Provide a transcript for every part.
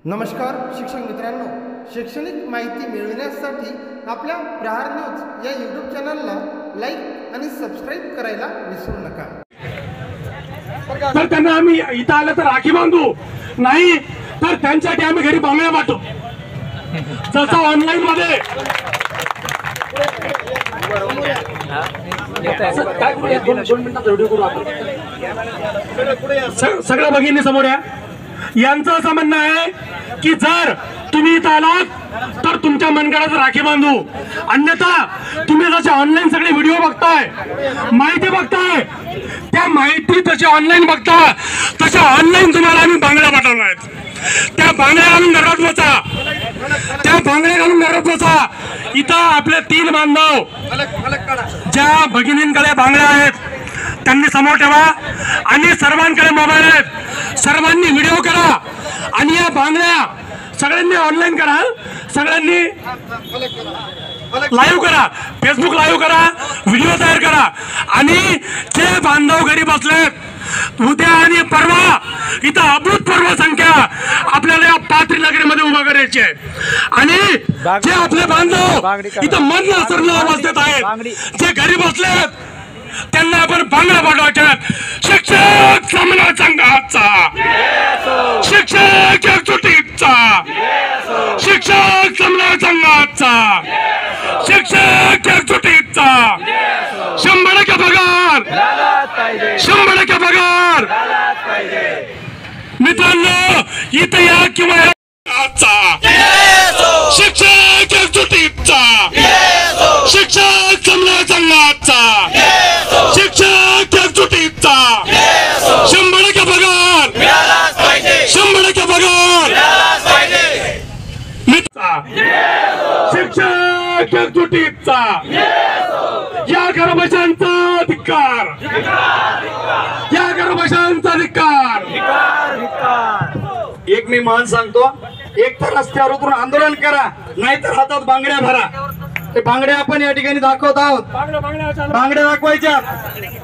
नमस्कार शिक्षक मित्रांनो, शैक्षणिक माहिती मिळविण्यासाठी आपल्या प्रहार न्यूज या यूट्यूब चॅनलला लाईक आणि सबस्क्राईब करायला विसरू नका। तर त्यांना आम्ही इथं आलं तर राखी बांधू, नाही तर त्यांच्यासाठी आम्ही घरी बांगड्या वाटू। जसं ऑनलाईन मध्ये सगळ्या भगिनी समोर या। यांचं असं म्हणणं आहे की जर तुम्ही इथं आलात तर तुमच्या मनगडात राखी बांधू, अन्यथा तुम्ही जसे ऑनलाईन सगळे व्हिडिओ बघताय, माहिती बघताय, त्या माहिती तशी ऑनलाईन बघता तशा ऑनलाईन तुम्हाला आम्ही बांगड्या पाठवणार आहेत। त्या बांगड्या घालून घरात बसा, त्या बांगड्या घालून घरात बसा। इथं आपले 3 बांधव ज्या भगिनींकडे बांगड्या आहेत त्यांनी समोर ठेवा आणि सर्वांकडे मोबाईल आहेत, सर्वांनी व्हिडिओ करा आणि या बांगड्या सगळ्यांनी ऑनलाईन करा, सगळ्यांनी लाईव्ह करा, फेसबुक लाईव्ह करा, व्हिडिओ तयार करा। आणि जे बांधव घरी बसलेत उद्या आणि परवा इथं अभूतपूर्व संख्या आपल्याला या पाथरी नगरीमध्ये उभा करायची आहे। आणि जे आपले बांधव इथं मन असरलं अवस्थेत आहेत, जे घरी बसलेत त्यांना आपण बांगड्या पाठवायच्या। शिक्षक समन्वय संघाचा, शिक्षक एकजुटीचा, शिक्षक समन्वय संघाचा, शिक्षक एकजुटीचा 100% पगार, 100% पगार। मित्रांनो इथं या किंवा शिक्षक एकजुटीचा, शिक्षक समन्वय संघाचा, शिक्षक एकजुटीचा 100% पगार, 100% पगार। शिक्षक एकजुटीचा या गर्भशांचा धिक्कार, या गर्भशांचा धिक्कार। एक मी मान सांगतो, एक तर रस्त्यावर उतरून आंदोलन करा, नाहीतर हातात बांगड्या भरा। ते बांगड्या आपण या ठिकाणी दाखवत आहोत, बांगड्या दाखवायच्या।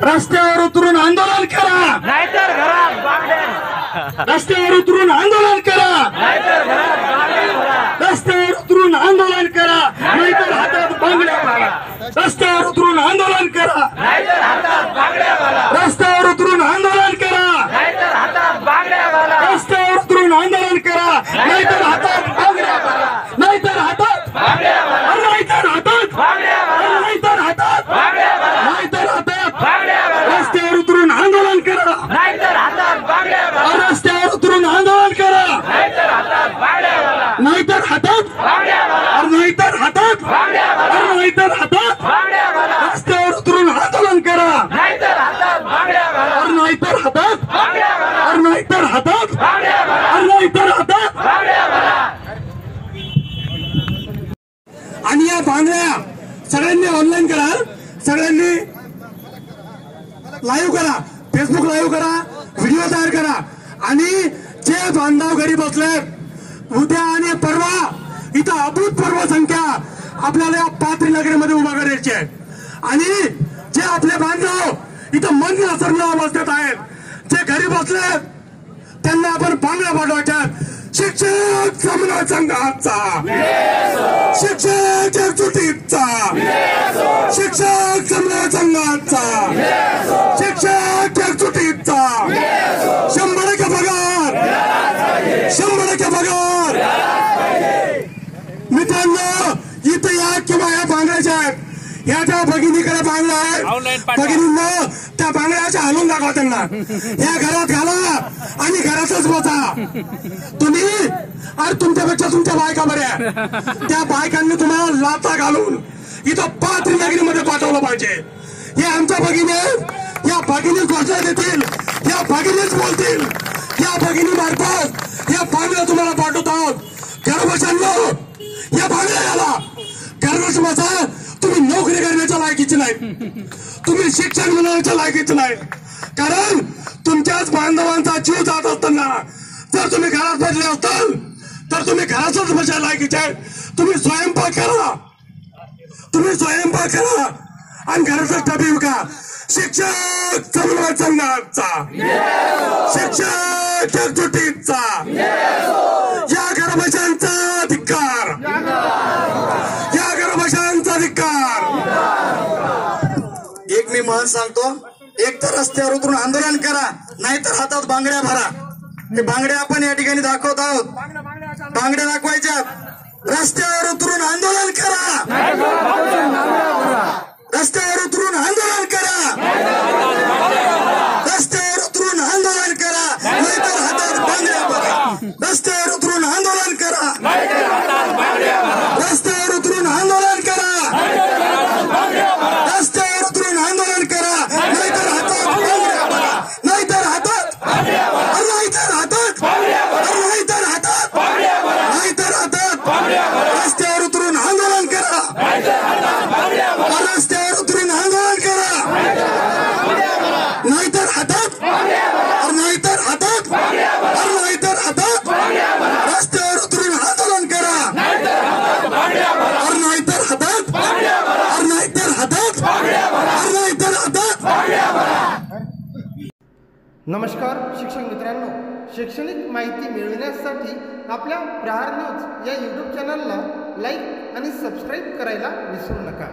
रस्त्यावर उतरून आंदोलन करा, नाहीतर घरात बांगड्या। रस्त्यावर उतरून आंदोलन करा, नाहीतर घरात बांगड्या भरा। रस्त्यावर उतरून आंदोलन करा, नाहीतर हातात बांगड्या भरा। रस्त्यावर उतरून आंदोलन करा, नाहीतर हातात बांगड्या भरा। रस्त्यावर उतरून आंदोलन करा, नाहीतर हातात बांगड्या भरा। रस्त्यावर उतरून आंदोलन करा, नाहीतर हातात बांगड्या भरा। नाहीतर हातात बांगड्या भरा, नाहीतर हातात बांगड्या भरा, नाहीतर हातात बांगड्या भरा, नाहीतर हातात बांगड्या भरा। रस्त्यावर उतरून आंदोलन करा, नाहीतर हातात बांगड्या भरा। रस्त्यावर उतरून आंदोलन करा, नाहीतर हातात बांगड्या भरा, नाहीतर हातात बांगड्या भरा, नाहीतर हातात बांगड्या भरा, नाहीतर हातात बांगड्या भरा। रस्त्यावर उतरून आंदोलन करा, नाहीतर हातात बांगड्या भरा, नाहीतर हातात बांगड्या भरा, नाहीतर हातात बांगड्या भरा, नाहीतर हातात बांगड्या भरा। आणि या बांगड्या सगळ्यांनी ऑनलाईन करा, सगळ्यांनी लाईव्ह करा, फेसबुक लाईव्ह करा, व्हिडिओ तयार करा। आणि जे बांधव घरी बसलेत उद्या आणि परवा इथं अभूतपूर्व संख्या आपल्याला या पाथरी नगरीमध्ये उभा करायची आहे। आणि जे आपले बांधव इथं मन असरलं अवस्थेत आहेत, जे घरी बसलेत त्यांना आपण बांगड्या पाठवायच्या। शिक्षक समन्वय संघाचा, शिक्षक एकजुटीचा, शिक्षक समन्वय संघाचा, शिक्षक एकजुटीचा 100% पगार, 100% पगार। मित्रांनो इथं या किंवा या बांगड्याच्या आहेत, या ज्या भगिनीकडे बांगड्या आहेत, भगिनींना त्या बांगड्याच्या हलवून दाखवा, त्यांना या घरात घाला आणि घरातच बसा। तुम्ही अरे तुमच्यापेक्षा तुमच्या बायका बऱ्या, त्या बायकांनी तुम्हाला लाथा घालून इथं पाथरी नगरीमध्ये पाठवलं पाहिजे। हे आमच्या भगिनी आहेत, या भगिनी घोषणा देतील, या भगिनीच बोलतील, या भगिनी मार्फत या बांगड्या तुम्हाला पाठवत आहोत। गर्भशांनो या बांगड्या घाला, गर्भश बसा। तुम्ही नोकरी करण्याच्या लायकीचे नाही, तुम्ही शिक्षण मिळवण्याच्या लायकीचे नाही, कारण तुमच्याच बांधवांचा जीव जात असताना जर तुम्ही घरात बसले असाल तर तुम्ही घरातच बसायला लायकीचे आहे। तुम्ही स्वयंपाक करा, तुम्ही स्वयंपाक करा आणि घरातच डबे विका। शिक्षक समन्वय संघाचा, शिक्षक एकजुटीचा, या पण सांगतो, एक तर रस्त्यावर उतरून आंदोलन करा, नाहीतर हातात बांगड्या भरा. हे बांगड्या आपण या ठिकाणी दाखवत आहोत. बांगड्या दाखवायच्या. रस्त्यावर उतरून आंदोलन करा, रस्त्यावर उतरून आंदोलन करा, रस्त्यावर उतरून आंदोलन करा, नाहीतर हातात बांगड्या भरा. रस्त्यावर उतरून आंदोलन करा, रस्त्यावर उतरून आंदोलन करा, रस्त्यावर उतरून आंदोलन करा, नाहीतर हातात बांगड्या भरा. नाहीतर हातात, नाहीतर हातात, नाहीतर हातात, नाहीतर हातात. रस्त्यावर उतरून आंदोलन करा, रस्त्यावर उतरून आंदोलन करा, नाहीतर हातात, नाहीतर हातात, नाहीतर हातात. रस्त्यावर उतरून आंदोलन करा, नाहीतर हातात, नाहीतर हातात, नाहीतर हातात. नमस्कार शिक्षक मित्रांनो, शैक्षणिक माहिती मिळविण्यासाठी आपल्या प्रहार न्यूज या यूट्यूब चॅनलला लाईक आणि सबस्क्राईब करायला विसरू नका.